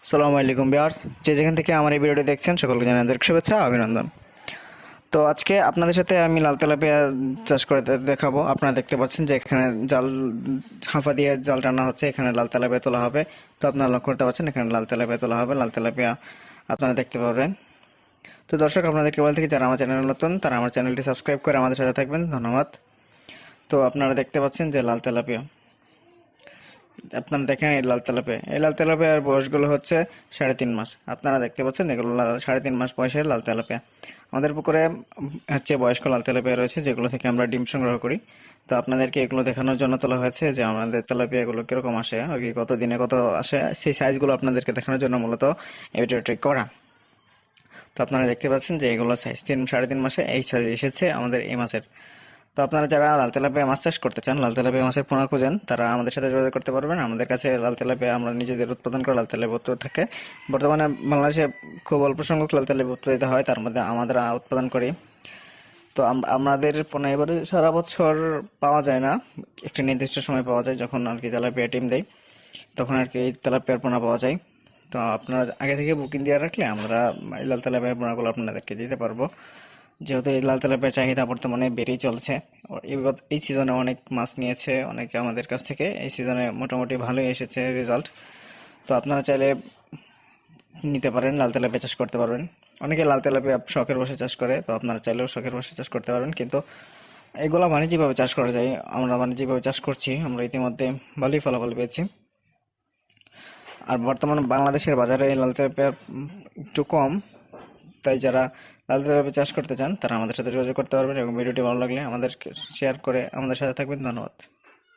সালামু আলাইকুম ভিউয়ার্স, যে যেখান থেকে আমার এই ভিডিওটি দেখছেন সকলকে জানাই আন্তরিক শুভেচ্ছা অভিনন্দন। তো আজকে আপনাদের সাথে আমি লাল তেলাপিয়া চাষ করে দেখাবো। আপনারা দেখতে পাচ্ছেন যে এখানে জাল হাঁফা দিয়ে জাল টানা হচ্ছে, এখানে লাল তেলাপিয়া তোলা হবে। তো আপনারা লক্ষ্য করতে পারছেন এখানে লাল তেলাপিয়া তোলা হবে, লাল তেলাপিয়া আপনারা দেখতে পাবেন। তো দর্শক, আপনাদেরকে বলতে কি, যারা আমার চ্যানেল নতুন তারা আমার চ্যানেলটি সাবস্ক্রাইব করে আমাদের সাথে থাকবেন, ধন্যবাদ। তো আপনারা দেখতে পাচ্ছেন যে লাল তেলাপিয়া, আপনারা দেখেন এই লাল তেলাপিয়া, এই লাল তেলাপিয়ার বয়সগুলো হচ্ছে 3.5 মাস। আপনারা দেখতে পাচ্ছেন এগুলো 3.5 মাস বয়সের লাল তেলাপিয়া। আমাদের পুকুরে হচ্ছে বয়স্ক লাল তেলাপিয়া রয়েছে, যেগুলো থেকে আমরা ডিম সংগ্রহ করি। তো আপনাদেরকে এগুলো দেখানোর জন্য তোলা হয়েছে যে আমাদের তেলাপিয়া এগুলো কিরকম আসে আর কি, কত দিনে কত আসে, সেই সাইজগুলো আপনাদেরকে দেখানোর জন্য মূলত এই ভিডিওটি করা। তো আপনারা দেখতে পাচ্ছেন যে এগুলো সাইজ 3-3.5 মাসে এই সাইজ এসেছে আমাদের এই মাছের। তো আপনারা যারা লাল তেলাপিয়া মাছ চাষ করতে চান, লাল তেলাপিয়া মাছের পোনা খুঁজেন, তারা আমাদের সাথে যোগাযোগ করতে পারবেন। আমাদের কাছে লাল তেলাপিয়া আমরা নিজেদের উৎপাদন করা লাল তেলাপিয়া থাকে। বর্তমানে বাংলাদেশে খুব অল্প সংখ্যক লাল তেলাপিয়া উৎপাদিত হয়, তার মধ্যে আমাদের উৎপাদন করি। তো আমাদের পোনা এবারে সারা বছর পাওয়া যায় না, একটা নির্দিষ্ট সময় পাওয়া যায়, যখন আর কি তেলাপিয়া ডিম দেয়, তখন আর কি এই তেলাপিয়ার পোনা পাওয়া যায়। তো আপনারা আগে থেকে বুকিং দিয়ে রাখলে আমরা এই লাল তেলাপিয়ার পোনাগুলো আপনাদেরকে দিতে পারবো। যেহেতু এই লাল তেলাপিয়ার চাহিদা বর্তমানে বেড়েই চলছে, এই সিজনে অনেক মাছ নিয়েছে অনেকে আমাদের কাছ থেকে, এই সিজনে মোটামুটি ভালোই এসেছে রেজাল্ট। তো আপনারা চাইলে নিতে পারেন, লাল তেলাপিয়া চাষ করতে পারবেন। অনেকে লাল তেলাপিয়া শখের বসে চাষ করে, তো আপনারা চাইলেও শখের বসে চাষ করতে পারবেন, কিন্তু এগুলো বাণিজ্যিকভাবে চাষ করা যায়। আমরা বাণিজ্যিকভাবে চাষ করছি, আমরা ইতিমধ্যে ভালোই ফলাফল পেয়েছি। আর বর্তমানে বাংলাদেশের বাজারে এই লাল তেলাপিয়ার একটু কম, তাই যারা লাল তেলাপিয়া চাষ করতে চান তারা আমাদের সাথে যোগাযোগ করতে পারবেন, এবং ভিডিওটি ভালো লাগলে আমাদের শেয়ার করে আমাদের সাথে থাকবেন, ধন্যবাদ।